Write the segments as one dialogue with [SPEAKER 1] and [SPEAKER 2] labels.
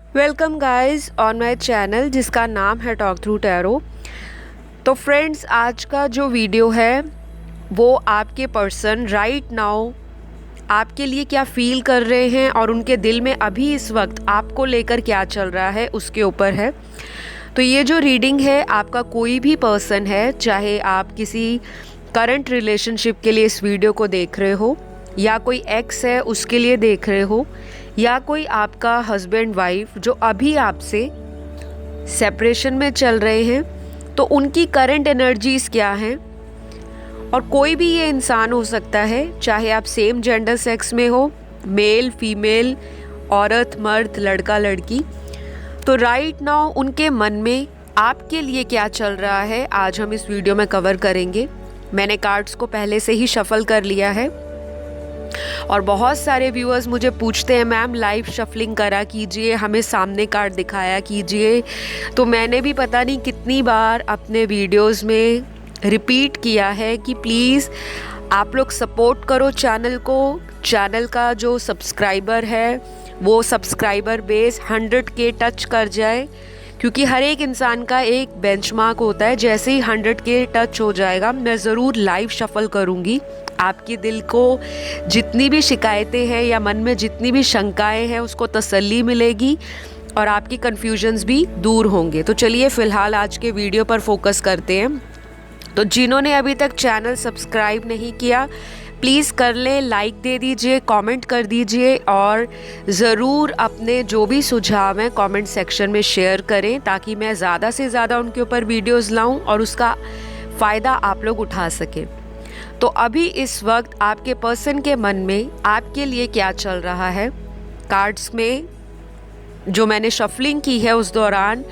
[SPEAKER 1] Welcome guys on my channel जिसका नाम है टॉक थ्रू टैरो। तो फ्रेंड्स, आज का जो वीडियो है वो आपके पर्सन राइट नाउ आपके लिए क्या फील कर रहे हैं और उनके दिल में अभी इस वक्त आपको लेकर क्या चल रहा है उसके ऊपर है। तो ये जो रीडिंग है, आपका कोई भी पर्सन है, चाहे आप किसी करंट रिलेशनशिप के लिए इस वीडियो को देख रहे हो, या कोई एक्स है उसके लिए देख रहे हो, या कोई आपका हस्बैंड वाइफ जो अभी आपसे सेपरेशन में चल रहे हैं, तो उनकी करंट एनर्जीज़ क्या हैं। और कोई भी ये इंसान हो सकता है, चाहे आप सेम जेंडर सेक्स में हो, मेल फीमेल, औरत मर्द, लड़का लड़की। तो राइट नाउ उनके मन में आपके लिए क्या चल रहा है, आज हम इस वीडियो में कवर करेंगे। मैंने कार्ड्स को पहले से ही शफल कर लिया है और बहुत सारे व्यूअर्स मुझे पूछते हैं, मैम लाइव शफलिंग करा कीजिए, हमें सामने कार्ड दिखाया कीजिए। तो मैंने भी पता नहीं कितनी बार अपने वीडियोस में रिपीट किया है कि प्लीज़ आप लोग सपोर्ट करो चैनल को। चैनल का जो सब्सक्राइबर है वो सब्सक्राइबर बेस 100K टच कर जाए, क्योंकि हर एक इंसान का एक बेंचमार्क होता है। जैसे ही 100K टच हो जाएगा, मैं ज़रूर लाइव शफल करूँगी। आपके दिल को जितनी भी शिकायतें हैं या मन में जितनी भी शंकाएं हैं उसको तसल्ली मिलेगी और आपकी कन्फ्यूजन्स भी दूर होंगे। तो चलिए फ़िलहाल आज के वीडियो पर फोकस करते हैं। तो जिन्होंने अभी तक चैनल सब्सक्राइब नहीं किया, प्लीज़ कर लें, लाइक दे दीजिए, कमेंट कर दीजिए और ज़रूर अपने जो भी सुझाव हैं कमेंट सेक्शन में शेयर करें, ताकि मैं ज़्यादा से ज़्यादा उनके ऊपर वीडियोज़ लाऊं और उसका फ़ायदा आप लोग उठा सकें। तो अभी इस वक्त आपके पर्सन के मन में आपके लिए क्या चल रहा है, कार्ड्स में जो मैंने शफलिंग की है उस दौरान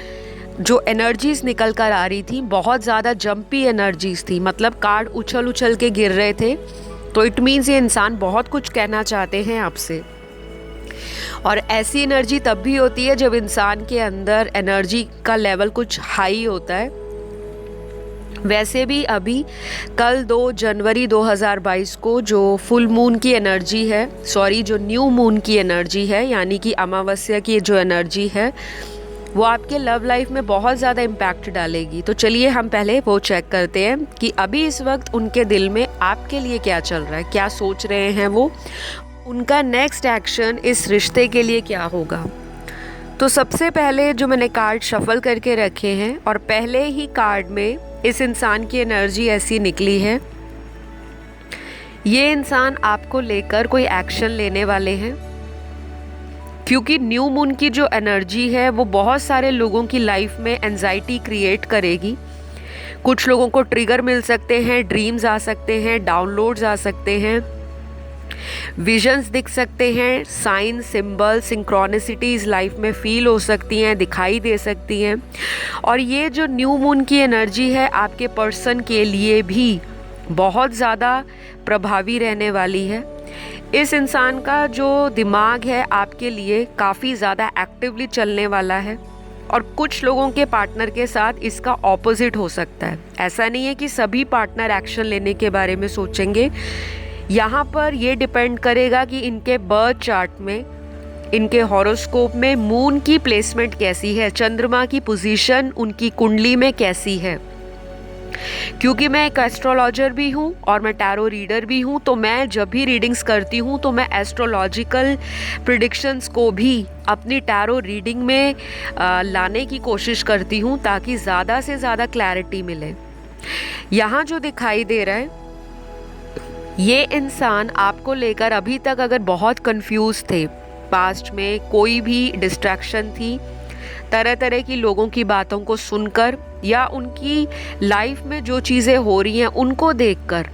[SPEAKER 1] जो एनर्जीज़ निकल कर आ रही थी, बहुत ज़्यादा जंपी एनर्जीज़ थी। मतलब कार्ड उछल उछल के गिर रहे थे। तो इट मीन्स ये इंसान बहुत कुछ कहना चाहते हैं आपसे। और ऐसी एनर्जी तब भी होती है जब इंसान के अंदर एनर्जी का लेवल कुछ हाई होता है। वैसे भी अभी कल 2 जनवरी 2022 को जो फुल मून की एनर्जी है, जो न्यू मून की एनर्जी है, यानी कि अमावस्या की जो एनर्जी है, वो आपके लव लाइफ में बहुत ज़्यादा इम्पैक्ट डालेगी। तो चलिए हम पहले वो चेक करते हैं कि अभी इस वक्त उनके दिल में आपके लिए क्या चल रहा है, क्या सोच रहे हैं वो, उनका नेक्स्ट एक्शन इस रिश्ते के लिए क्या होगा। तो सबसे पहले जो मैंने कार्ड शफल करके रखे हैं और पहले ही कार्ड में इस इंसान की एनर्जी ऐसी निकली है, ये इंसान आपको लेकर कोई एक्शन लेने वाले हैं, क्योंकि न्यू मून की जो एनर्जी है वो बहुत सारे लोगों की लाइफ में एंजाइटी क्रिएट करेगी। कुछ लोगों को ट्रिगर मिल सकते हैं, ड्रीम्स आ सकते हैं, डाउनलोड्स आ सकते हैं, विजन्स दिख सकते हैं, साइन सिंबल सिंक्रोनिसिटीज़ लाइफ में फील हो सकती हैं, दिखाई दे सकती हैं। और ये जो न्यू मून की एनर्जी है आपके पर्सन के लिए भी बहुत ज़्यादा प्रभावी रहने वाली है। इस इंसान का जो दिमाग है आपके लिए काफ़ी ज़्यादा एक्टिवली चलने वाला है और कुछ लोगों के पार्टनर के साथ इसका ऑपोजिट हो सकता है। ऐसा नहीं है कि सभी पार्टनर एक्शन लेने के बारे में सोचेंगे। यहाँ पर ये डिपेंड करेगा कि इनके बर्थ चार्ट में, इनके हॉरोस्कोप में मून की प्लेसमेंट कैसी है, चंद्रमा की पोजीशन उनकी कुंडली में कैसी है। क्योंकि मैं एक एस्ट्रोलॉजर भी हूँ और मैं टैरो रीडर भी हूँ, तो मैं जब भी रीडिंग्स करती हूँ तो मैं एस्ट्रोलॉजिकल प्रिडिक्शंस को भी अपनी टैरो रीडिंग में लाने की कोशिश करती हूँ, ताकि ज़्यादा से ज़्यादा क्लैरिटी मिले। यहाँ जो दिखाई दे रहा है, ये इंसान आपको लेकर अभी तक अगर बहुत कंफ्यूज थे, पास्ट में कोई भी डिस्ट्रैक्शन थी, तरह तरह की लोगों की बातों को सुनकर या उनकी लाइफ में जो चीज़ें हो रही हैं उनको देखकर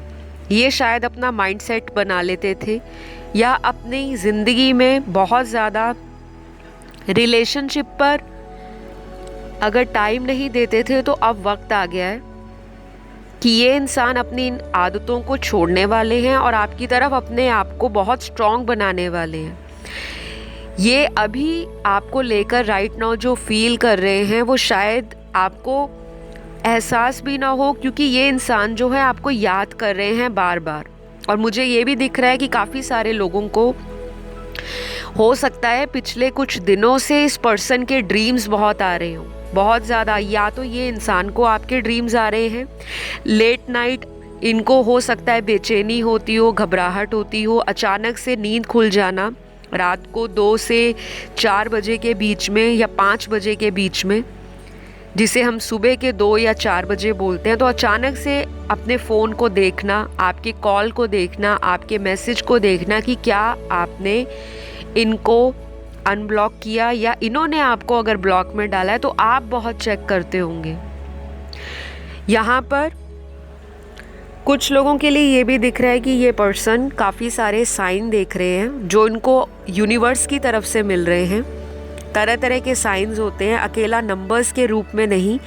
[SPEAKER 1] ये शायद अपना माइंडसेट बना लेते थे, या अपनी ज़िंदगी में बहुत ज़्यादा रिलेशनशिप पर अगर टाइम नहीं देते थे, तो अब वक्त आ गया है कि ये इंसान अपनी इन आदतों को छोड़ने वाले हैं और आपकी तरफ अपने आप को बहुत स्ट्रॉन्ग बनाने वाले हैं। ये अभी आपको लेकर राइट नाउ जो फील कर रहे हैं वो शायद आपको एहसास भी ना हो, क्योंकि ये इंसान जो है आपको याद कर रहे हैं बार बार। और मुझे ये भी दिख रहा है कि काफ़ी सारे लोगों को हो सकता है पिछले कुछ दिनों से इस पर्सन के ड्रीम्स बहुत आ रहे हों, बहुत ज़्यादा। या तो ये इंसान को आपके ड्रीम्स आ रहे हैं, लेट नाइट इनको हो सकता है बेचैनी होती हो, घबराहट होती हो, अचानक से नींद खुल जाना रात को 2 से 4 बजे के बीच में या 5 बजे के बीच में, जिसे हम सुबह के 2 या 4 बजे बोलते हैं। तो अचानक से अपने फ़ोन को देखना, आपके कॉल को देखना, आपके मैसेज को देखना कि क्या आपने इनको अनब्लॉक किया या इन्होंने आपको अगर ब्लॉक में डाला है, तो आप बहुत चेक करते होंगे। यहाँ पर कुछ लोगों के लिए ये भी दिख रहा है कि ये पर्सन काफ़ी सारे साइन देख रहे हैं जो इनको यूनिवर्स की तरफ से मिल रहे हैं। तरह तरह के साइंस होते हैं, अकेला नंबर्स के रूप में नहीं।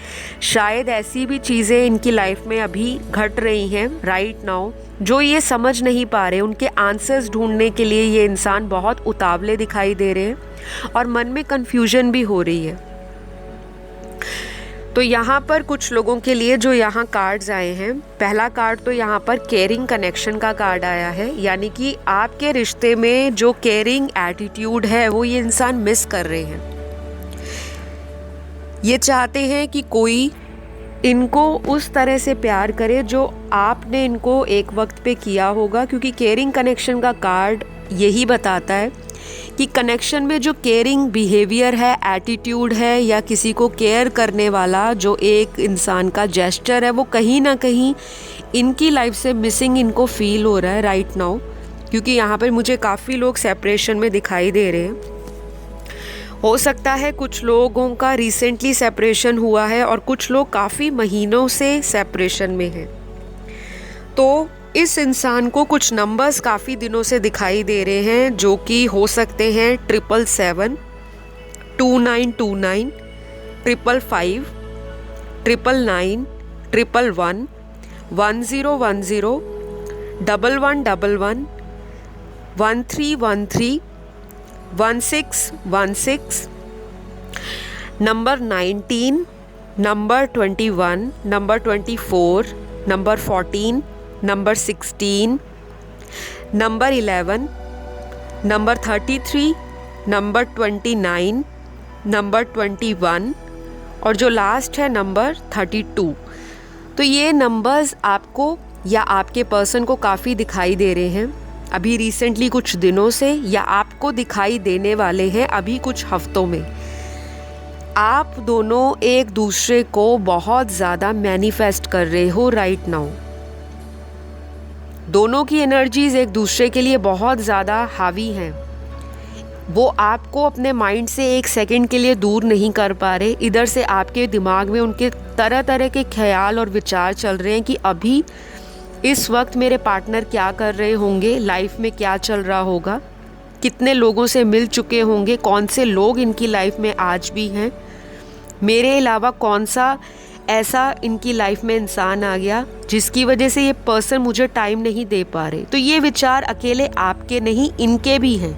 [SPEAKER 1] शायद ऐसी भी चीज़ें इनकी लाइफ में अभी घट रही हैं राइट नाउ जो ये समझ नहीं पा रहे। उनके आंसर्स ढूंढने के लिए ये इंसान बहुत उतावले दिखाई दे रहे हैं और मन में कन्फ्यूजन भी हो रही है। तो यहाँ पर कुछ लोगों के लिए जो यहाँ कार्ड्स आए हैं, पहला कार्ड तो यहाँ पर केयरिंग कनेक्शन का कार्ड आया है, यानी कि आपके रिश्ते में जो केयरिंग एटीट्यूड है वो ये इंसान मिस कर रहे हैं। ये चाहते हैं कि कोई इनको उस तरह से प्यार करे जो आपने इनको एक वक्त पे किया होगा, क्योंकि केयरिंग कनेक्शन का कार्ड यही बताता है कि कनेक्शन में जो केयरिंग बिहेवियर है, एटीट्यूड है या किसी को केयर करने वाला जो एक इंसान का जेस्चर है, वो कहीं ना कहीं इनकी लाइफ से मिसिंग इनको फील हो रहा है राइट नाउ। क्योंकि यहाँ पर मुझे काफ़ी लोग सेपरेशन में दिखाई दे रहे हैं। हो सकता है कुछ लोगों का रिसेंटली सेपरेशन हुआ है और कुछ लोग काफ़ी महीनों से सेपरेशन में हैं। तो इस इंसान को कुछ नंबर्स काफ़ी दिनों से दिखाई दे रहे हैं जो कि हो सकते हैं 777, 2929, 555, 999, 111, 1010, 1111, 1313, 1616, number 19, number 21, number 24, number 14, number 16, number 11, number 33, number 29, number 21 और जो लास्ट है नंबर 32। तो ये नंबर्स आपको या आपके पर्सन को काफ़ी दिखाई दे रहे हैं अभी रिसेंटली कुछ दिनों से, या आपको दिखाई देने वाले हैं अभी कुछ हफ्तों में। आप दोनों एक दूसरे को बहुत ज़्यादा मैनिफेस्ट कर रहे हो राइट नाउ। दोनों की एनर्जीज़ एक दूसरे के लिए बहुत ज़्यादा हावी हैं। वो आपको अपने माइंड से एक सेकंड के लिए दूर नहीं कर पा रहे। इधर से आपके दिमाग में उनके तरह तरह के ख्याल और विचार चल रहे हैं कि अभी इस वक्त मेरे पार्टनर क्या कर रहे होंगे, लाइफ में क्या चल रहा होगा, कितने लोगों से मिल चुके होंगे, कौन से लोग इनकी लाइफ में आज भी हैं, मेरे अलावा कौन सा ऐसा इनकी लाइफ में इंसान आ गया जिसकी वजह से ये पर्सन मुझे टाइम नहीं दे पा रहे। तो ये विचार अकेले आपके नहीं, इनके भी हैं।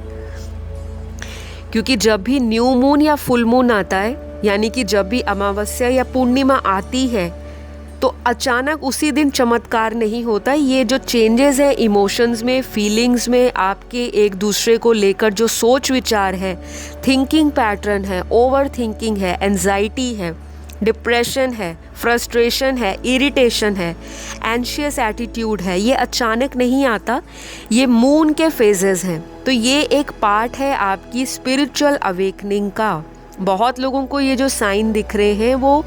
[SPEAKER 1] क्योंकि जब भी न्यू मून या फुल मून आता है, यानी कि जब भी अमावस्या या पूर्णिमा आती है, तो अचानक उसी दिन चमत्कार नहीं होता। ये जो चेंजेस है इमोशंस में, फीलिंग्स में, आपके एक दूसरे को लेकर जो सोच विचार है, थिंकिंग पैटर्न है, ओवर थिंकिंग है, एंजाइटी है, डिप्रेशन है, फ्रस्ट्रेशन है, इरिटेशन है, एंशियस एटीट्यूड है, ये अचानक नहीं आता, ये मून के फेजेस हैं। तो ये एक पार्ट है आपकी स्पिरिचुअल अवेकनिंग का। बहुत लोगों को ये जो साइन दिख रहे हैं वो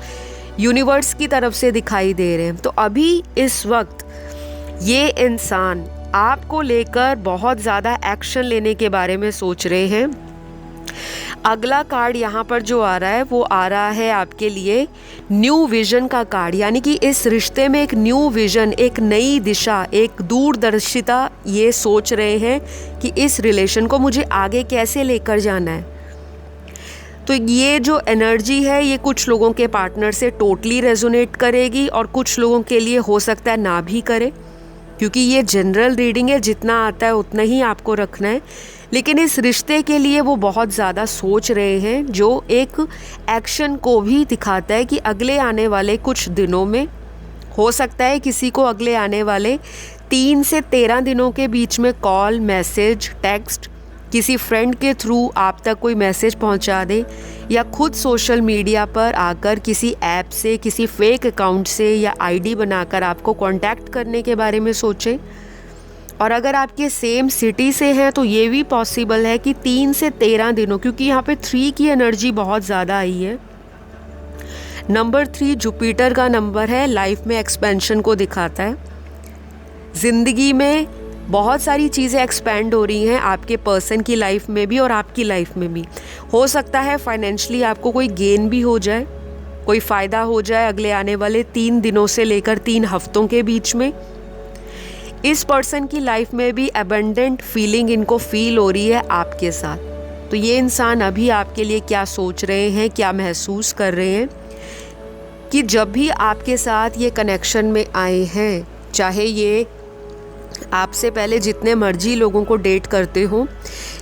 [SPEAKER 1] यूनिवर्स की तरफ से दिखाई दे रहे हैं। तो अभी इस वक्त ये इंसान आपको लेकर बहुत ज़्यादा एक्शन लेने के बारे में सोच रहे हैं। अगला कार्ड यहाँ पर जो आ रहा है वो आ रहा है आपके लिए न्यू विजन का कार्ड, यानी कि इस रिश्ते में एक न्यू विजन, एक नई दिशा, एक दूरदर्शिता ये सोच रहे हैं कि इस रिलेशन को मुझे आगे कैसे लेकर जाना है। तो ये जो एनर्जी है ये कुछ लोगों के पार्टनर से टोटली रेजोनेट करेगी और कुछ लोगों के लिए हो सकता है ना भी करे, क्योंकि ये जनरल रीडिंग है, जितना आता है उतना ही आपको रखना है। लेकिन इस रिश्ते के लिए वो बहुत ज़्यादा सोच रहे हैं, जो एक एक्शन को भी दिखाता है कि अगले आने वाले कुछ दिनों में हो सकता है किसी को अगले आने वाले 3 से 13 दिनों के बीच में कॉल, मैसेज, टेक्स्ट किसी फ्रेंड के थ्रू आप तक कोई मैसेज पहुंचा दे, या खुद सोशल मीडिया पर आकर किसी ऐप से, किसी फेक अकाउंट से या आईडी बनाकर आपको कांटेक्ट करने के बारे में सोचें। और अगर आपके सेम सिटी से हैं तो ये भी पॉसिबल है कि 3 से 13 दिनों, क्योंकि यहाँ पे 3 की एनर्जी बहुत ज़्यादा आई है। नंबर 3 जुपिटर का नंबर है, लाइफ में एक्सपेंशन को दिखाता है। ज़िंदगी में बहुत सारी चीज़ें एक्सपेंड हो रही हैं आपके पर्सन की लाइफ में भी और आपकी लाइफ में भी। हो सकता है फाइनेंशियली आपको कोई गेन भी हो जाए, कोई फ़ायदा हो जाए अगले आने वाले 3 दिनों से लेकर 3 हफ्तों के बीच में। इस पर्सन की लाइफ में भी अबंडेंट फीलिंग इनको फील हो रही है आपके साथ। तो ये इंसान अभी आपके लिए क्या सोच रहे हैं, क्या महसूस कर रहे हैं, कि जब भी आपके साथ ये कनेक्शन में आए हैं, चाहे ये आपसे पहले जितने मर्जी लोगों को डेट करते हो,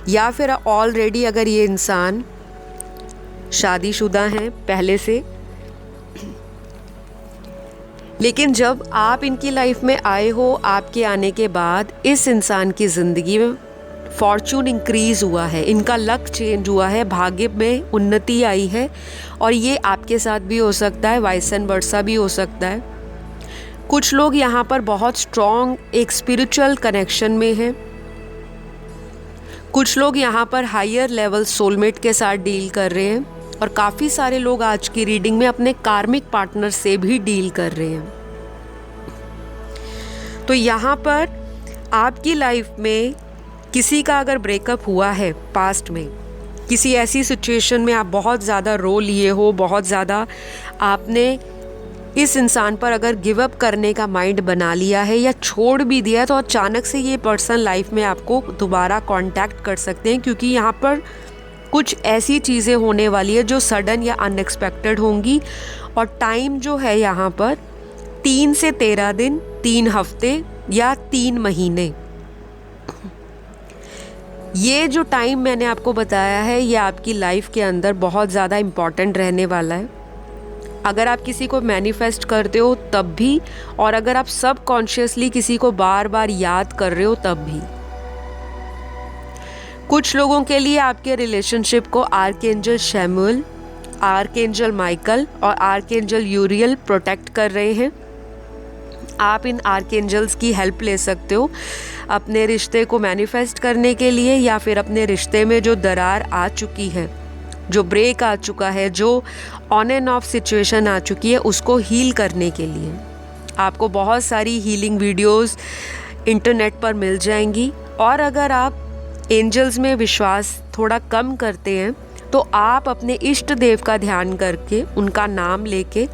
[SPEAKER 1] या फिर ऑलरेडी अगर ये इंसान शादीशुदा हैं पहले से, लेकिन जब आप इनकी लाइफ में आए हो, आपके आने के बाद इस इंसान की ज़िंदगी में फॉर्चून इंक्रीज़ हुआ है, इनका लक चेंज हुआ है, भाग्य में उन्नति आई है। और ये आपके साथ भी हो सकता है, वाइस एंड वर्सा भी हो सकता है। कुछ लोग यहाँ पर बहुत स्ट्रॉन्ग एक स्पिरिचुअल कनेक्शन में हैं। कुछ लोग यहाँ पर हायर लेवल सोलमेट के साथ डील कर रहे हैं, और काफ़ी सारे लोग आज की रीडिंग में अपने कार्मिक पार्टनर से भी डील कर रहे हैं। तो यहाँ पर आपकी लाइफ में किसी का अगर ब्रेकअप हुआ है पास्ट में, किसी ऐसी सिचुएशन में आप बहुत ज़्यादा रो लिए हो, बहुत ज़्यादा आपने इस इंसान पर अगर गिव अप करने का माइंड बना लिया है या छोड़ भी दिया, तो अचानक से ये पर्सन लाइफ में आपको दोबारा कांटेक्ट कर सकते हैं, क्योंकि यहाँ पर कुछ ऐसी चीज़ें होने वाली है जो सडन या अनएक्सपेक्टेड होंगी। और टाइम जो है यहाँ पर 3 से 13 दिन, 3 हफ्ते या 3 महीने, ये जो टाइम मैंने आपको बताया है, ये आपकी लाइफ के अंदर बहुत ज़्यादा इम्पॉर्टेंट रहने वाला है। अगर आप किसी को मैनिफेस्ट करते हो तब भी, और अगर आप सबकॉन्शियसली किसी को बार बार याद कर रहे हो तब भी। कुछ लोगों के लिए आपके रिलेशनशिप को आर्कएंजल शैमुएल, आर्कएंजल माइकल और आर्कएंजल यूरियल प्रोटेक्ट कर रहे हैं। आप इन आर्कएंजल्स की हेल्प ले सकते हो अपने रिश्ते को मैनिफेस्ट करने के लिए, या फिर अपने रिश्ते में जो दरार आ चुकी है, जो ब्रेक आ चुका है, जो ऑन एंड ऑफ सिचुएशन आ चुकी है, उसको हील करने के लिए। आपको बहुत सारी हीलिंग वीडियोस इंटरनेट पर मिल जाएंगी। और अगर आप एंजल्स में विश्वास थोड़ा कम करते हैं तो आप अपने इष्ट देव का ध्यान करके, उनका नाम लेके,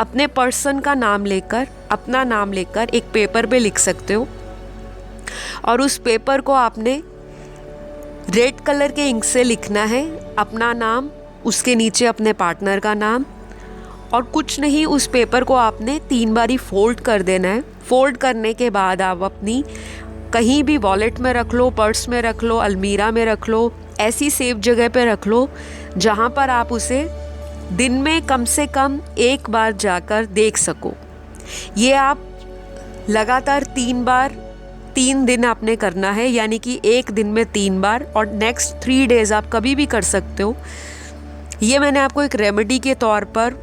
[SPEAKER 1] अपने पर्सन का नाम लेकर, अपना नाम लेकर एक पेपर पे लिख सकते हो। और उस पेपर को आपने रेड कलर के इंक से लिखना है, अपना नाम, उसके नीचे अपने पार्टनर का नाम, और कुछ नहीं, उस पेपर को आपने 3 बारी फोल्ड कर देना है। फोल्ड करने के बाद आप अपनी कहीं भी वॉलेट में रख लो, पर्स में रख लो, अलमीरा में रख लो, ऐसी सेफ जगह पे रख लो जहाँ पर आप उसे दिन में कम से कम 1 बार जाकर देख सको। ये आप लगातार 3 बार 3 दिन आपने करना है, यानी कि एक दिन में 3 बार, और नेक्स्ट 3 डेज़ आप कभी भी कर सकते हो। ये मैंने आपको एक रेमेडी के तौर पर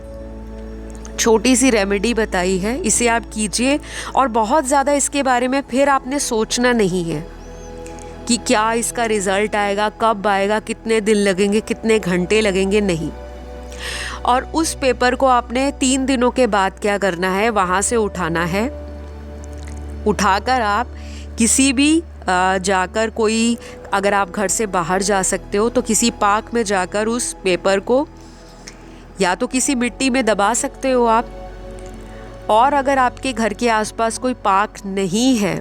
[SPEAKER 1] छोटी सी रेमेडी बताई है, इसे आप कीजिए। और बहुत ज़्यादा इसके बारे में फिर आपने सोचना नहीं है कि क्या इसका रिज़ल्ट आएगा, कब आएगा, कितने दिन लगेंगे, कितने घंटे लगेंगे, नहीं। और उस पेपर को आपने 3 दिनों के बाद क्या करना है, वहाँ से उठाना है। उठाकर आप किसी भी जाकर, कोई अगर आप घर से बाहर जा सकते हो तो किसी पार्क में जाकर उस पेपर को या तो किसी मिट्टी में दबा सकते हो आप। और अगर आपके घर के आसपास कोई पार्क नहीं है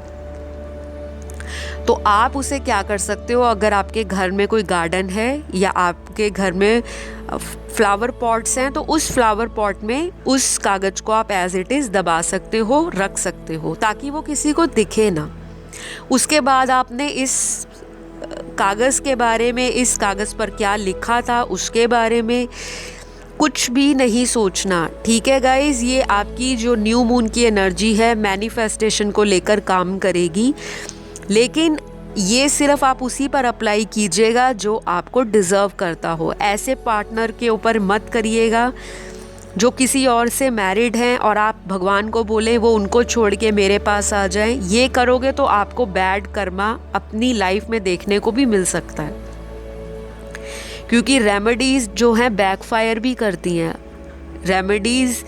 [SPEAKER 1] तो आप उसे क्या कर सकते हो, अगर आपके घर में कोई गार्डन है या आपके घर में फ्लावर पॉट्स हैं तो उस फ्लावर पॉट में उस कागज़ को आप एज इट इज़ दबा सकते हो, रख सकते हो, ताकि वो किसी को दिखे ना। उसके बाद आपने इस कागज़ के बारे में, इस कागज़ पर क्या लिखा था उसके बारे में कुछ भी नहीं सोचना, ठीक है गाइज़। ये आपकी जो न्यू मून की एनर्जी है मैनिफेस्टेशन को लेकर काम करेगी, लेकिन ये सिर्फ आप उसी पर अप्लाई कीजिएगा जो आपको डिज़र्व करता हो। ऐसे पार्टनर के ऊपर मत करिएगा जो किसी और से मैरिड हैं और आप भगवान को बोलें वो उनको छोड़ के मेरे पास आ जाएं। ये करोगे तो आपको बैड कर्मा अपनी लाइफ में देखने को भी मिल सकता है, क्योंकि रेमेडीज़ जो हैं बैकफायर भी करती हैं। रेमेडीज़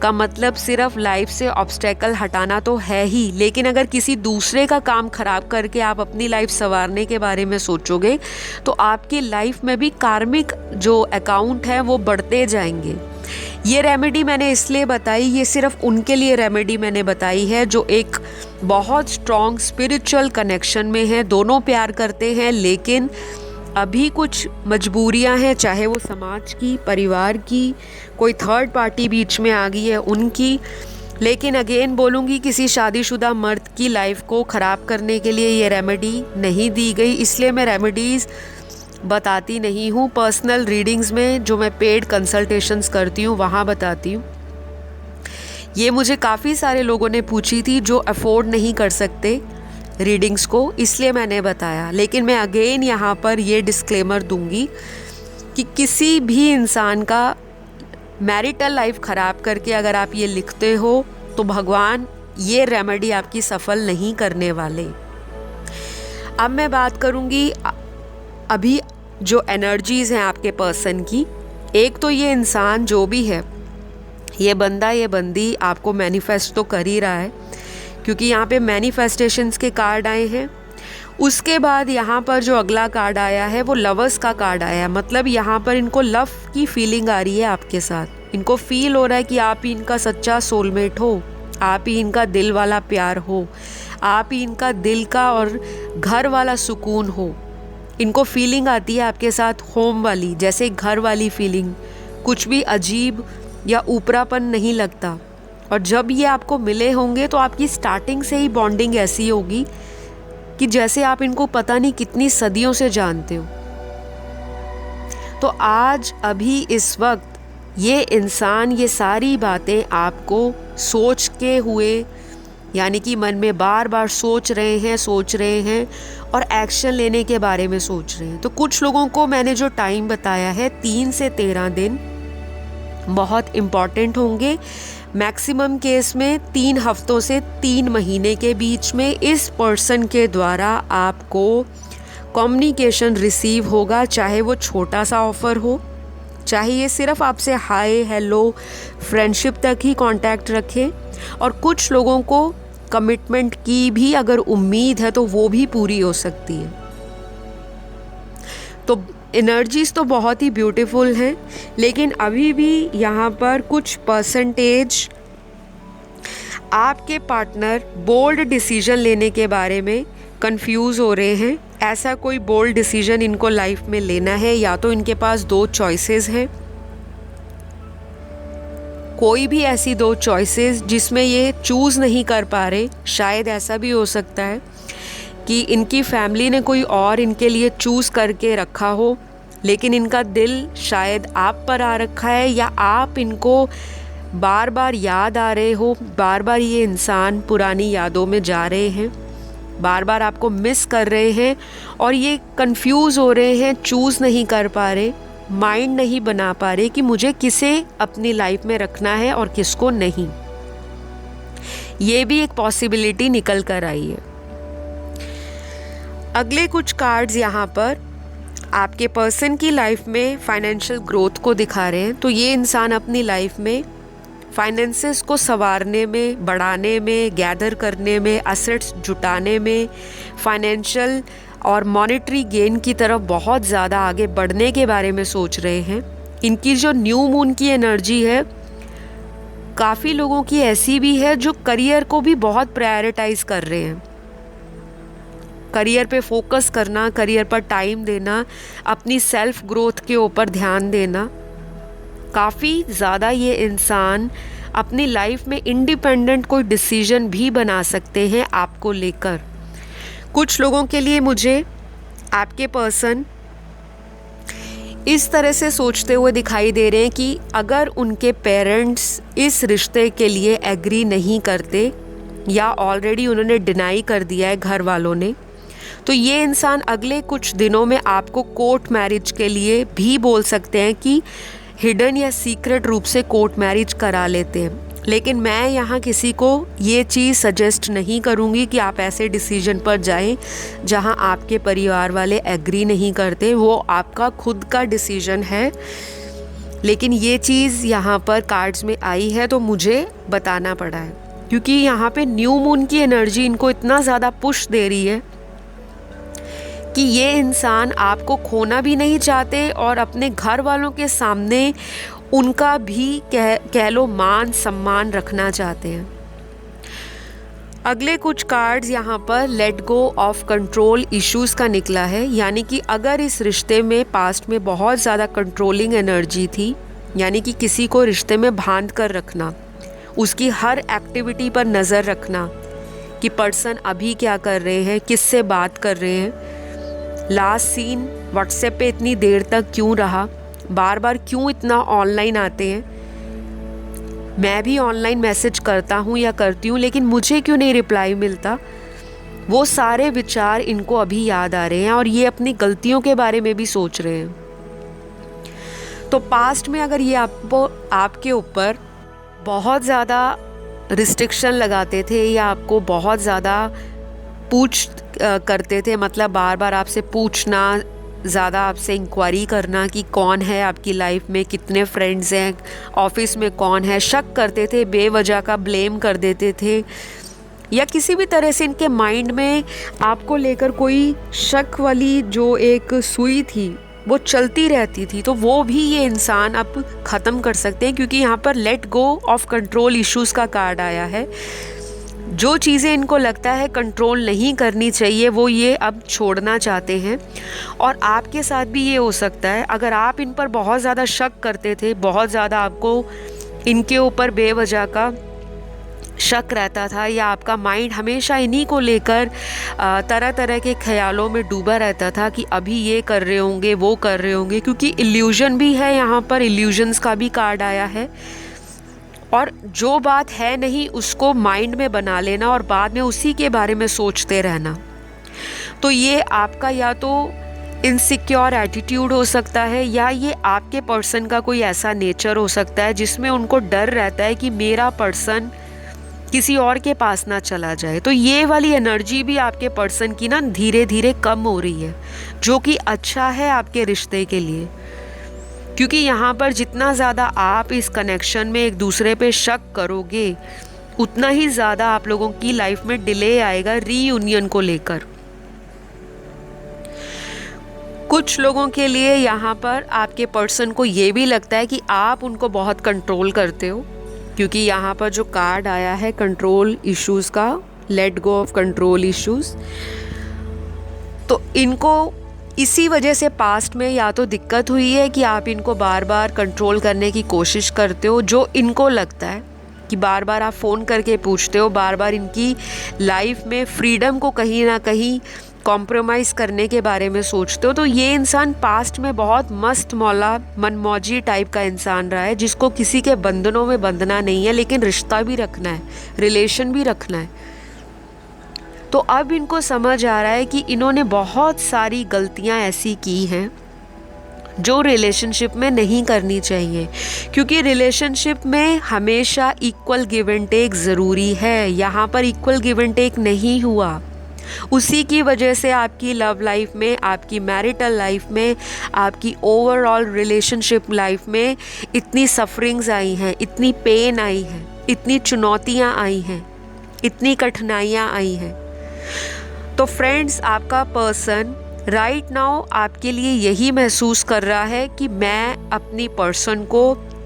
[SPEAKER 1] का मतलब सिर्फ लाइफ से ऑब्स्टेकल हटाना तो है ही, लेकिन अगर किसी दूसरे का काम ख़राब करके आप अपनी लाइफ संवारने के बारे में सोचोगे तो आपकी लाइफ में भी कार्मिक जो अकाउंट है वो बढ़ते जाएंगे। ये रेमेडी मैंने इसलिए बताई, ये सिर्फ उनके लिए रेमेडी मैंने बताई है जो एक बहुत स्ट्रॉन्ग स्पिरिचुअल कनेक्शन में है, दोनों प्यार करते हैं, लेकिन अभी कुछ मजबूरियां हैं, चाहे वो समाज की, परिवार की, कोई थर्ड पार्टी बीच में आ गई है उनकी। लेकिन अगेन बोलूँगी, किसी शादीशुदा मर्द की लाइफ को ख़राब करने के लिए ये रेमेडी नहीं दी गई, इसलिए मैं रेमेडीज़ बताती नहीं हूँ। पर्सनल रीडिंग्स में जो मैं पेड कंसल्टेशंस करती हूँ वहाँ बताती हूँ। ये मुझे काफ़ी सारे लोगों ने पूछी थी जो अफोर्ड नहीं कर सकते रीडिंग्स को, इसलिए मैंने बताया। लेकिन मैं अगेन यहाँ पर ये डिस्क्लेमर दूंगी कि किसी भी इंसान का मैरिटल लाइफ ख़राब करके अगर आप ये लिखते हो तो भगवान ये रेमेडी आपकी सफल नहीं करने वाले। अब मैं बात करूँगी अभी जो एनर्जीज़ हैं आपके पर्सन की। एक तो ये इंसान जो भी है, ये बंदा ये बंदी आपको मैनिफेस्ट तो कर ही रहा है, क्योंकि यहाँ पे मैनिफेस्टेशंस के कार्ड आए हैं। उसके बाद यहाँ पर जो अगला कार्ड आया है वो लवर्स का कार्ड आया है। मतलब यहाँ पर इनको लव की फीलिंग आ रही है आपके साथ। इनको फील हो रहा है कि आप ही इनका सच्चा सोलमेट हो, आप ही इनका दिल वाला प्यार हो, आप ही इनका दिल का और घर वाला सुकून हो। इनको फीलिंग आती है आपके साथ होम वाली, जैसे घर वाली फीलिंग, कुछ भी अजीब या ऊपरापन नहीं लगता। और जब ये आपको मिले होंगे तो आपकी स्टार्टिंग से ही बॉन्डिंग ऐसी होगी कि जैसे आप इनको पता नहीं कितनी सदियों से जानते हो। तो आज अभी इस वक्त ये इंसान ये सारी बातें आपको सोच के हुए, यानी कि मन में बार बार सोच रहे हैं और एक्शन लेने के बारे में सोच रहे हैं। तो कुछ लोगों को मैंने जो टाइम बताया है 3 से 13 दिन बहुत इम्पॉर्टेंट होंगे। मैक्सिमम केस में 3 हफ्तों से 3 महीने के बीच में इस पर्सन के द्वारा आपको कम्युनिकेशन रिसीव होगा, चाहे वो छोटा सा ऑफ़र हो, चाहे ये सिर्फ आपसे हाय हेलो फ्रेंडशिप तक ही कांटेक्ट रखे। और कुछ लोगों को कमिटमेंट की भी अगर उम्मीद है तो वो भी पूरी हो सकती है। तो एनर्जीज़ तो बहुत ही ब्यूटीफुल हैं, लेकिन अभी भी यहाँ पर कुछ परसेंटेज आपके पार्टनर बोल्ड डिसीजन लेने के बारे में कंफ्यूज हो रहे हैं। ऐसा कोई बोल्ड डिसीजन इनको लाइफ में लेना है, या तो इनके पास 2 चॉइसेस हैं, कोई भी ऐसी 2 चॉइसेस जिसमें ये चूज़ नहीं कर पा रहे। शायद ऐसा भी हो सकता है कि इनकी फैमिली ने कोई और इनके लिए चूज़ करके रखा हो, लेकिन इनका दिल शायद आप पर आ रखा है, या आप इनको बार बार याद आ रहे हो, बार बार ये इंसान पुरानी यादों में जा रहे हैं, बार बार आपको मिस कर रहे हैं और ये कंफ्यूज हो रहे हैं, चूज़ नहीं कर पा रहे, माइंड नहीं बना पा रहे कि मुझे किसे अपनी लाइफ में रखना है और किसको नहीं। ये भी एक पॉसिबिलिटी निकल कर आई है। अगले कुछ कार्ड्स यहाँ पर आपके पर्सन की लाइफ में फाइनेंशियल ग्रोथ को दिखा रहे हैं। तो ये इंसान अपनी लाइफ में फाइनेंसेस को संवारने में, बढ़ाने में, गैदर करने में, एसेट्स जुटाने में, फाइनेंशियल और मॉनेटरी गेन की तरफ बहुत ज़्यादा आगे बढ़ने के बारे में सोच रहे हैं। इनकी जो न्यू मून की एनर्जी है, काफ़ी लोगों की ऐसी भी है जो करियर को भी बहुत प्रायोरिटाइज कर रहे हैं। करियर पे फोकस करना, करियर पर टाइम देना, अपनी सेल्फ ग्रोथ के ऊपर ध्यान देना। काफ़ी ज़्यादा ये इंसान अपनी लाइफ में इंडिपेंडेंट कोई डिसीजन भी बना सकते हैं आपको लेकर। कुछ लोगों के लिए मुझे आपके पर्सन इस तरह से सोचते हुए दिखाई दे रहे हैं कि अगर उनके पेरेंट्स इस रिश्ते के लिए एग्री नहीं करते, या ऑलरेडी उन्होंने डिनाई कर दिया है घर वालों ने, तो ये इंसान अगले कुछ दिनों में आपको कोर्ट मैरिज के लिए भी बोल सकते हैं कि हिडन या सीक्रेट रूप से कोर्ट मैरिज करा लेते हैं। लेकिन मैं यहाँ किसी को ये चीज़ सजेस्ट नहीं करूँगी कि आप ऐसे डिसीजन पर जाएं जहाँ आपके परिवार वाले एग्री नहीं करते। वो आपका खुद का डिसीजन है, लेकिन ये चीज़ यहाँ पर कार्ड्स में आई है तो मुझे बताना पड़ा है, क्योंकि यहाँ पे न्यू मून की एनर्जी इनको इतना ज़्यादा पुश दे रही है कि ये इंसान आपको खोना भी नहीं चाहते और अपने घर वालों के सामने उनका भी कह लो मान सम्मान रखना चाहते हैं। अगले कुछ कार्ड्स यहाँ पर let go of control issues का निकला है, यानी कि अगर इस रिश्ते में पास्ट में बहुत ज़्यादा कंट्रोलिंग एनर्जी थी, यानी कि किसी को रिश्ते में बांध कर रखना, उसकी हर एक्टिविटी पर नज़र रखना कि पर्सन अभी क्या कर रहे हैं, किससे बात कर रहे हैं, लास्ट सीन व्हाट्सएप पे इतनी देर तक क्यों रहा, बार बार क्यों इतना ऑनलाइन आते हैं, मैं भी ऑनलाइन मैसेज करता हूँ या करती हूँ लेकिन मुझे क्यों नहीं रिप्लाई मिलता। वो सारे विचार इनको अभी याद आ रहे हैं और ये अपनी गलतियों के बारे में भी सोच रहे हैं। तो पास्ट में अगर ये आपके ऊपर बहुत ज़्यादा रिस्ट्रिक्शन लगाते थे या आपको बहुत ज़्यादा करते थे, मतलब बार बार आपसे पूछना, ज़्यादा आपसे इंक्वायरी करना कि कौन है आपकी लाइफ में, कितने फ्रेंड्स हैं, ऑफिस में कौन है, शक करते थे, बेवजह का ब्लेम कर देते थे, या किसी भी तरह से इनके माइंड में आपको लेकर कोई शक वाली जो एक सुई थी वो चलती रहती थी, तो वो भी ये इंसान अब ख़त्म कर सकते हैं, क्योंकि यहाँ पर let go of control issues का कार्ड आया है। जो चीज़ें इनको लगता है कंट्रोल नहीं करनी चाहिए वो ये अब छोड़ना चाहते हैं। और आपके साथ भी ये हो सकता है, अगर आप इन पर बहुत ज़्यादा शक करते थे, बहुत ज़्यादा आपको इनके ऊपर बेवजह का शक रहता था, या आपका माइंड हमेशा इन्हीं को लेकर तरह तरह के ख्यालों में डूबा रहता था कि अभी ये कर रहे होंगे, वो कर रहे होंगे, क्योंकि इल्यूजन भी है यहाँ पर, इल्यूजन्स का भी कार्ड आया है। और जो बात है नहीं उसको माइंड में बना लेना और बाद में उसी के बारे में सोचते रहना। तो ये आपका या तो इनसिक्योर एटीट्यूड हो सकता है, या ये आपके पर्सन का कोई ऐसा नेचर हो सकता है जिसमें उनको डर रहता है कि मेरा पर्सन किसी और के पास ना चला जाए। तो ये वाली एनर्जी भी आपके पर्सन की ना धीरे धीरे कम हो रही है, जो कि अच्छा है आपके रिश्ते के लिए, क्योंकि यहाँ पर जितना ज़्यादा आप इस कनेक्शन में एक दूसरे पे शक करोगे उतना ही ज़्यादा आप लोगों की लाइफ में डिले आएगा रीयूनियन को लेकर। कुछ लोगों के लिए यहाँ पर आपके पर्सन को ये भी लगता है कि आप उनको बहुत कंट्रोल करते हो, क्योंकि यहाँ पर जो कार्ड आया है कंट्रोल इश्यूज़ का, let go of control issues, तो इनको इसी वजह से पास्ट में या तो दिक्कत हुई है कि आप इनको बार बार कंट्रोल करने की कोशिश करते हो, जो इनको लगता है कि बार बार आप फ़ोन करके पूछते हो, बार बार इनकी लाइफ में फ्रीडम को कहीं ना कहीं कॉम्प्रोमाइज़ करने के बारे में सोचते हो। तो ये इंसान पास्ट में बहुत मस्त मौला मनमौजी टाइप का इंसान रहा है, जिसको किसी के बंधनों में बंधना नहीं है, लेकिन रिश्ता भी रखना है, रिलेशन भी रखना है। तो अब इनको समझ आ रहा है कि इन्होंने बहुत सारी गलतियां ऐसी की हैं जो रिलेशनशिप में नहीं करनी चाहिए, क्योंकि रिलेशनशिप में हमेशा इक्वल गिव एंड टेक ज़रूरी है। यहाँ पर इक्वल गिव एंड टेक नहीं हुआ, उसी की वजह से आपकी लव लाइफ में, आपकी मैरिटल लाइफ में, आपकी ओवरऑल रिलेशनशिप लाइफ में इतनी सफरिंग्स आई हैं, इतनी पेन आई है, इतनी चुनौतियाँ आई हैं, इतनी कठिनाइयाँ आई हैं। तो फ्रेंड्स, आपका पर्सन राइट नाउ आपके लिए यही महसूस कर रहा है कि मैं अपनी पर्सन को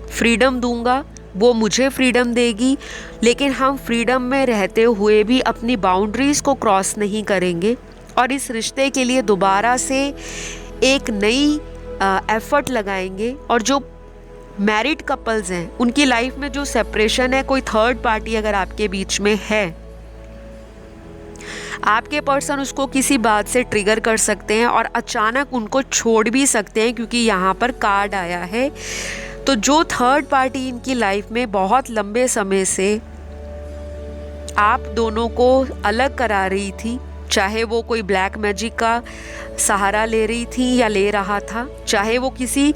[SPEAKER 1] फ्रीडम दूंगा, वो मुझे फ्रीडम देगी, लेकिन हम फ्रीडम में रहते हुए भी अपनी बाउंड्रीज़ को क्रॉस नहीं करेंगे और इस रिश्ते के लिए दोबारा से एक नई एफर्ट लगाएंगे। और जो मैरिड कपल्स हैं उनकी लाइफ में जो सेपरेशन है, कोई थर्ड पार्टी अगर आपके बीच में है, आपके पर्सन उसको किसी बात से ट्रिगर कर सकते हैं और अचानक उनको छोड़ भी सकते हैं, क्योंकि यहाँ पर कार्ड आया है। तो जो थर्ड पार्टी इनकी लाइफ में बहुत लंबे समय से आप दोनों को अलग करा रही थी, चाहे वो कोई ब्लैक मैजिक का सहारा ले रही थी या ले रहा था, चाहे वो किसी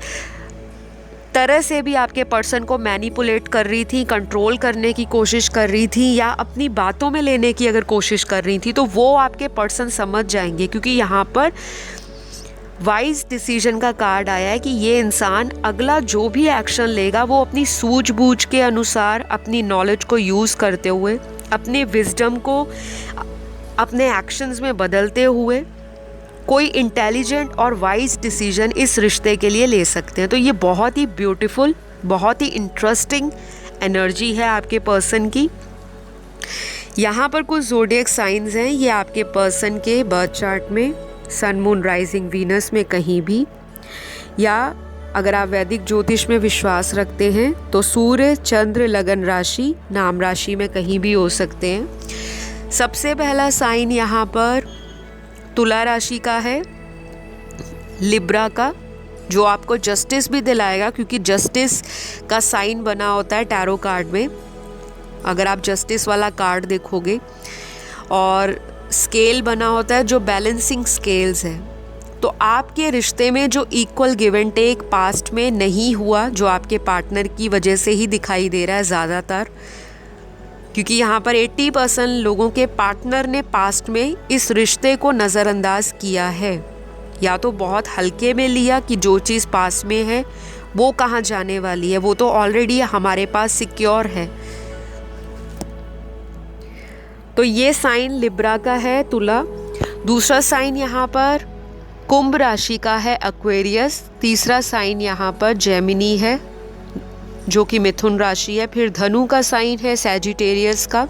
[SPEAKER 1] तरह से भी आपके पर्सन को मैनिपुलेट कर रही थी, कंट्रोल करने की कोशिश कर रही थी या अपनी बातों में लेने की अगर कोशिश कर रही थी, तो वो आपके पर्सन समझ जाएंगे, क्योंकि यहाँ पर वाइज डिसीजन का कार्ड आया है कि ये इंसान अगला जो भी एक्शन लेगा वो अपनी सूझबूझ के अनुसार, अपनी नॉलेज को यूज़ करते हुए, अपने विजडम को अपने एक्शंस में बदलते हुए कोई इंटेलिजेंट और वाइज डिसीजन इस रिश्ते के लिए ले सकते हैं। तो ये बहुत ही ब्यूटीफुल, बहुत ही इंटरेस्टिंग एनर्जी है आपके पर्सन की। यहाँ पर कुछ ज़ोडिएक साइंस हैं, ये आपके पर्सन के बर्थ चार्ट में सन, मून, राइजिंग, वीनस में कहीं भी, या अगर आप वैदिक ज्योतिष में विश्वास रखते हैं तो सूर्य, चंद्र, लगन राशि, नाम राशि में कहीं भी हो सकते हैं। सबसे पहला साइन यहाँ पर तुला राशि का है, लिब्रा का, जो आपको जस्टिस भी दिलाएगा, क्योंकि जस्टिस का साइन बना होता है टैरो कार्ड में, अगर आप जस्टिस वाला कार्ड देखोगे। और स्केल बना होता है जो बैलेंसिंग स्केल्स है। तो आपके रिश्ते में जो equal give and take past में नहीं हुआ, जो आपके पार्टनर की वजह से ही दिखाई दे रहा है ज़्यादातर, क्योंकि यहाँ पर 80% लोगों के पार्टनर ने पास्ट में इस रिश्ते को नज़रअंदाज किया है, या तो बहुत हल्के में लिया कि जो चीज़ पास में है वो कहाँ जाने वाली है, वो तो ऑलरेडी हमारे पास सिक्योर है। तो ये साइन लिब्रा का है, तुला। दूसरा साइन यहाँ पर कुंभ राशि का है, एक्वेरियस। तीसरा साइन यहाँ पर जेमिनी है, जो कि मिथुन राशि है। फिर धनु का साइन है, सैजिटेरियस का।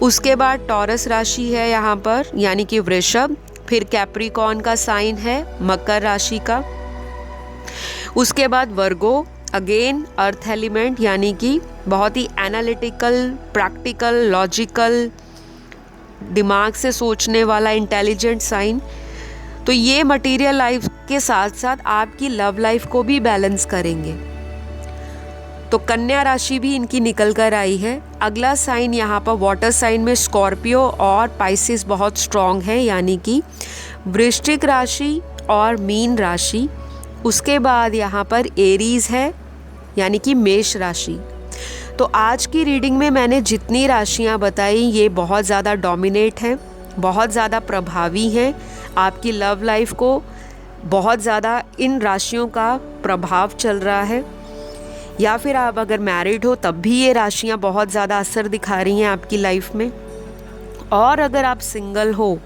[SPEAKER 1] उसके बाद टॉरस राशि है यहाँ पर, यानी कि वृषभ। फिर कैप्रिकॉर्न का साइन है, मकर राशि का। उसके बाद वर्गो, अगेन अर्थ एलिमेंट, यानी कि बहुत ही एनालिटिकल, प्रैक्टिकल, लॉजिकल, दिमाग से सोचने वाला, इंटेलिजेंट साइन। तो ये मटेरियल लाइफ के साथ साथ आपकी लव लाइफ को भी बैलेंस करेंगे। तो कन्या राशि भी इनकी निकल कर आई है। अगला साइन यहाँ पर वाटर साइन में स्कॉर्पियो और पाइसिस बहुत स्ट्रॉन्ग है, यानी कि वृश्चिक राशि और मीन राशि। उसके बाद यहाँ पर एरीज है, यानी कि मेष राशि। तो आज की रीडिंग में मैंने जितनी राशियाँ बताई ये बहुत ज़्यादा डोमिनेट हैं, बहुत ज़्यादा प्रभावी हैं। आपकी लव लाइफ को बहुत ज़्यादा इन राशियों का प्रभाव चल रहा है, या फिर आप अगर मैरिड हो तब भी ये राशियाँ बहुत ज़्यादा असर दिखा रही हैं आपकी लाइफ में। और अगर आप सिंगल हो,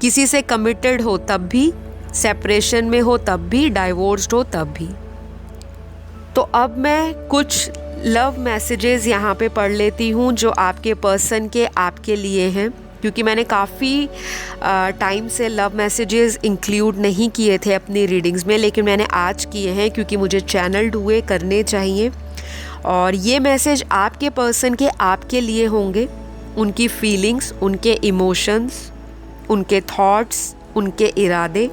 [SPEAKER 1] किसी से कमिटेड हो तब भी, सेपरेशन में हो तब भी, डाइवोर्स्ड हो तब भी। तो अब मैं कुछ लव मैसेजेस यहाँ पे पढ़ लेती हूँ जो आपके पर्सन के आपके लिए हैं, क्योंकि मैंने काफ़ी टाइम से लव मैसेजेस इंक्लूड नहीं किए थे अपनी रीडिंग्स में, लेकिन मैंने आज किए हैं क्योंकि मुझे चैनल्ड हुए करने चाहिए। और ये मैसेज आपके पर्सन के आपके लिए होंगे, उनकी फीलिंग्स, उनके इमोशंस, उनके थॉट्स, उनके इरादे।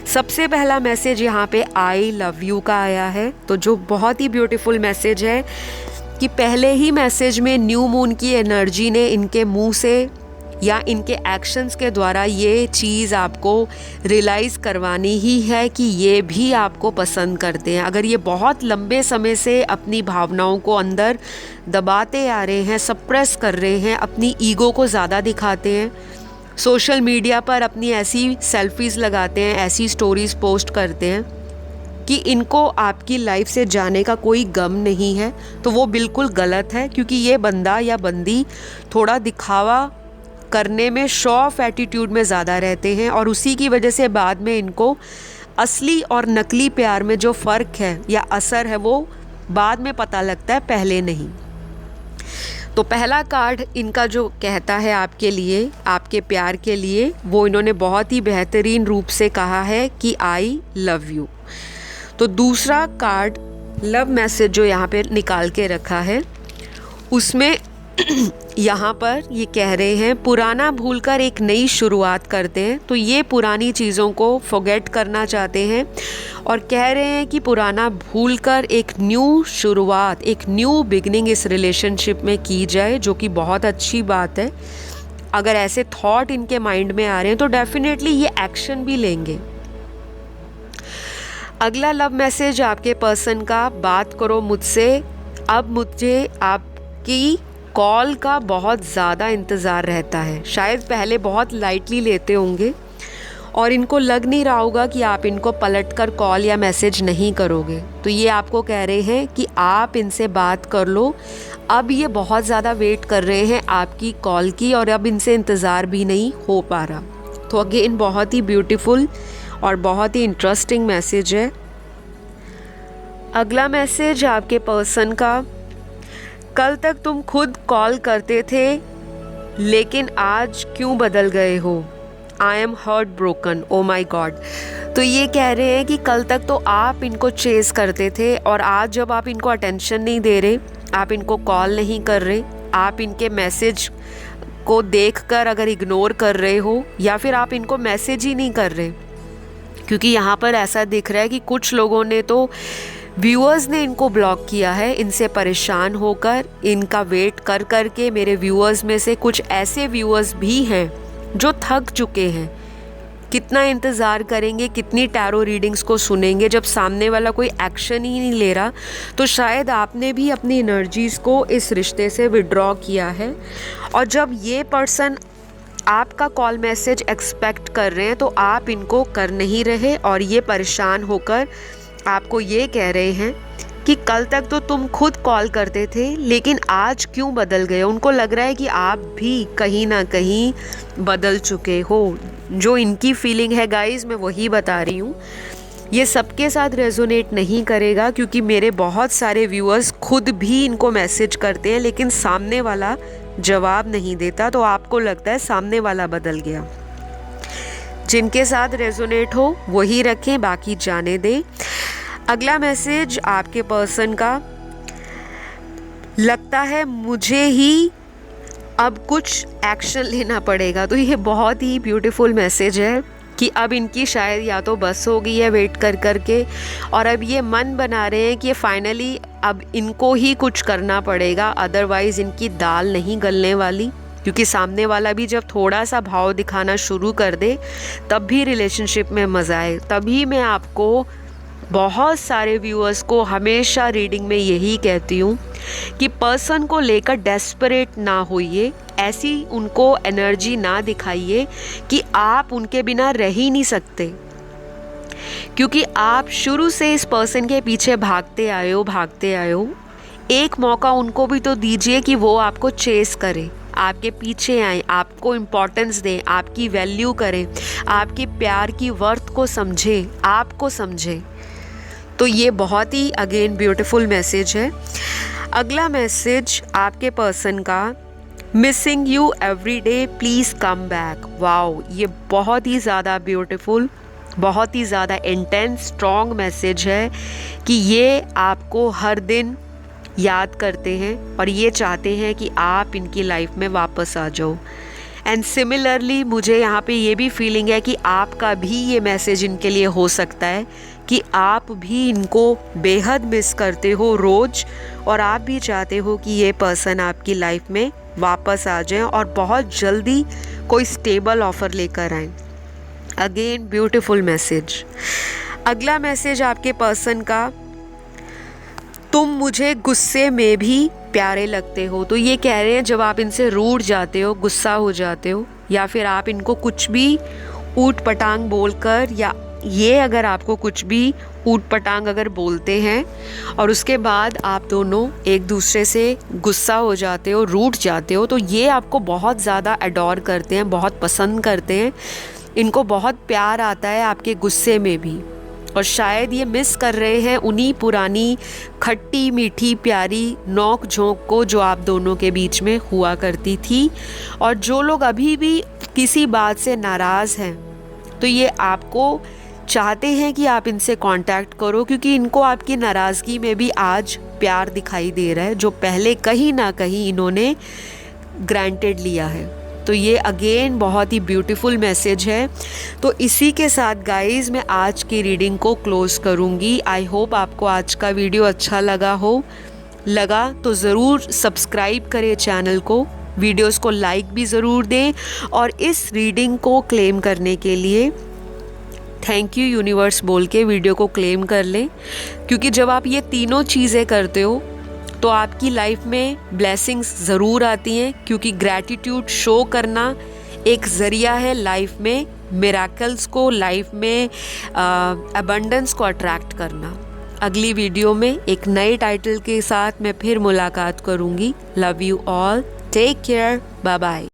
[SPEAKER 1] सबसे पहला मैसेज यहाँ पे आई लव यू का आया है, तो जो बहुत ही ब्यूटीफुल मैसेज है कि पहले ही मैसेज में न्यू मून की एनर्जी ने इनके मुंह से या इनके एक्शंस के द्वारा ये चीज़ आपको रियलाइज़ करवानी ही है कि ये भी आपको पसंद करते हैं। अगर ये बहुत लंबे समय से अपनी भावनाओं को अंदर दबाते आ रहे हैं, सप्रेस कर रहे हैं, अपनी ईगो को ज़्यादा दिखाते हैं, सोशल मीडिया पर अपनी ऐसी सेल्फीज़ लगाते हैं, ऐसी स्टोरीज़ पोस्ट करते हैं कि इनको आपकी लाइफ से जाने का कोई गम नहीं है, तो वो बिल्कुल गलत है। क्योंकि ये बंदा या बंदी थोड़ा दिखावा करने में, शो ऑफ एटीट्यूड में ज़्यादा रहते हैं, और उसी की वजह से बाद में इनको असली और नकली प्यार में जो फ़र्क है या असर है वो बाद में पता लगता है, पहले नहीं। तो पहला कार्ड इनका जो कहता है आपके लिए, आपके प्यार के लिए, वो इन्होंने बहुत ही बेहतरीन रूप से कहा है कि आई लव यू। तो दूसरा कार्ड लव मैसेज जो यहाँ पे निकाल के रखा है, उसमें यहाँ पर ये कह रहे हैं पुराना भूलकर एक नई शुरुआत करते हैं। तो ये पुरानी चीज़ों को फॉरगेट करना चाहते हैं और कह रहे हैं कि पुराना भूलकर एक न्यू शुरुआत, एक न्यू बिगनिंग इस रिलेशनशिप में की जाए, जो कि बहुत अच्छी बात है। अगर ऐसे थॉट इनके माइंड में आ रहे हैं तो डेफिनेटली ये एक्शन भी लेंगे। अगला लव मैसेज आपके पर्सन का, बात करो मुझसे, अब मुझे आपकी कॉल का बहुत ज़्यादा इंतज़ार रहता है। शायद पहले बहुत लाइटली लेते होंगे और इनको लग नहीं रहा होगा कि आप इनको पलटकर कॉल या मैसेज नहीं करोगे। तो ये आपको कह रहे हैं कि आप इनसे बात कर लो। अब ये बहुत ज़्यादा वेट कर रहे हैं आपकी कॉल की और अब इनसे इंतज़ार भी नहीं हो पा रहा। तो अगेन बहुत ही ब्यूटीफुल और बहुत ही इंटरेस्टिंग मैसेज है। अगला मैसेज आपके पर्सन का, कल तक तुम खुद कॉल करते थे लेकिन आज क्यों बदल गए हो? I am hurt broken, oh my god. तो ये कह रहे हैं कि कल तक तो आप इनको चेस करते थे और आज जब आप इनको अटेंशन नहीं दे रहे, आप इनको कॉल नहीं कर रहे, आप इनके मैसेज को देखकर अगर इग्नोर कर रहे हो या फिर आप इनको मैसेज ही नहीं कर रहे, क्योंकि यहाँ पर ऐसा दिख रहा है कि कुछ लोगों ने तो व्यूअर्स ने इनको ब्लॉक किया है। इनसे परेशान होकर, इनका वेट कर कर के मेरे व्यूअर्स में से कुछ ऐसे व्यूअर्स भी हैं जो थक चुके हैं। कितना इंतज़ार करेंगे, कितनी टैरो रीडिंग्स को सुनेंगे जब सामने वाला कोई एक्शन ही नहीं ले रहा। तो शायद आपने भी अपनी एनर्जीज़ को इस रिश्ते से विड्रॉ किया है और जब ये पर्सन आपका कॉल मैसेज एक्सपेक्ट कर रहे हैं तो आप इनको कर नहीं रहे और ये परेशान होकर आपको ये कह रहे हैं कि कल तक तो तुम खुद कॉल करते थे लेकिन आज क्यों बदल गए। उनको लग रहा है कि आप भी कहीं ना कहीं बदल चुके हो। जो इनकी फीलिंग है गाइस, मैं वही बता रही हूँ। ये सबके साथ रेजोनेट नहीं करेगा क्योंकि मेरे बहुत सारे व्यूअर्स खुद भी इनको मैसेज करते हैं लेकिन सामने वाला जवाब नहीं देता, तो आपको लगता है सामने वाला बदल गया। जिनके साथ रेजोनेट हो वही रखें, बाकी जाने दें। अगला मैसेज आपके पर्सन का, लगता है मुझे ही अब कुछ एक्शन लेना पड़ेगा। तो ये बहुत ही ब्यूटीफुल मैसेज है कि अब इनकी शायद या तो बस हो गई है वेट कर कर के और अब ये मन बना रहे हैं कि फाइनली अब इनको ही कुछ करना पड़ेगा, अदरवाइज़ इनकी दाल नहीं गलने वाली। क्योंकि सामने वाला भी जब थोड़ा सा भाव दिखाना शुरू कर दे तब भी रिलेशनशिप में मज़ा आए। तभी मैं आपको, बहुत सारे व्यूअर्स को हमेशा रीडिंग में यही कहती हूँ कि पर्सन को लेकर डेस्परेट ना होइए, ऐसी उनको एनर्जी ना दिखाइए कि आप उनके बिना रह ही नहीं सकते, क्योंकि आप शुरू से इस पर्सन के पीछे भागते आए हो। एक मौका उनको भी तो दीजिए कि वो आपको चेस करे, आपके पीछे आए, आपको इम्पोर्टेंस दें, आपकी वैल्यू करें, आपके प्यार की वर्थ को समझे, आपको समझे। तो ये बहुत ही अगेन ब्यूटीफुल मैसेज है। अगला मैसेज आपके पर्सन का, missing you every day, please come back. Wow, ये बहुत ही ज़्यादा ब्यूटीफुल, बहुत ही ज़्यादा इंटेंस स्ट्रॉन्ग मैसेज है कि ये आपको हर दिन याद करते हैं और ये चाहते हैं कि आप इनकी लाइफ में वापस आ जाओ। एंड सिमिलरली मुझे यहाँ पे ये भी फीलिंग है कि आपका भी ये मैसेज इनके लिए हो सकता है कि आप भी इनको बेहद मिस करते हो रोज़ और आप भी चाहते हो कि ये पर्सन आपकी लाइफ में वापस आ जाए और बहुत जल्दी कोई स्टेबल ऑफ़र लेकर आए। Again beautiful message. अगला मैसेज आपके पर्सन का, तुम मुझे गुस्से में भी प्यारे लगते हो। तो ये कह रहे हैं जब आप इनसे रूठ जाते हो, गुस्सा हो जाते हो या फिर आप इनको कुछ भी ऊट पटांग बोलकर, या ये अगर आपको कुछ भी ऊट पटांग अगर बोलते हैं और उसके बाद आप दोनों एक दूसरे से गुस्सा हो जाते हो, रूठ जाते हो, तो ये आपको बहुत ज़्यादा अडोर करते हैं, बहुत पसंद करते हैं। इनको बहुत प्यार आता है आपके गुस्से में भी और शायद ये मिस कर रहे हैं उन्हीं पुरानी खट्टी मीठी प्यारी नोक झोंक को जो आप दोनों के बीच में हुआ करती थी। और जो लोग अभी भी किसी बात से नाराज़ हैं तो ये आपको चाहते हैं कि आप इनसे कांटेक्ट करो, क्योंकि इनको आपकी नाराज़गी में भी आज प्यार दिखाई दे रहा है जो पहले कहीं ना कहीं इन्होंने ग्रांटेड लिया है। तो ये अगेन बहुत ही ब्यूटीफुल मैसेज है। तो इसी के साथ गाइज़ मैं आज की रीडिंग को क्लोज़ करूँगी। आई होप आपको आज का वीडियो अच्छा लगा तो ज़रूर सब्सक्राइब करें चैनल को, वीडियोस को लाइक भी ज़रूर दें और इस रीडिंग को क्लेम करने के लिए थैंक यू यूनिवर्स बोल के वीडियो को क्लेम कर लें, क्योंकि जब आप ये तीनों चीज़ें करते हो तो आपकी लाइफ में ब्लेसिंग्स ज़रूर आती हैं, क्योंकि ग्रैटिट्यूड शो करना एक ज़रिया है लाइफ में मिरेकल्स को, लाइफ में अबंडेंस को अट्रैक्ट करना। अगली वीडियो में एक नए टाइटल के साथ मैं फिर मुलाकात करूँगी। Love you all, take care, bye bye.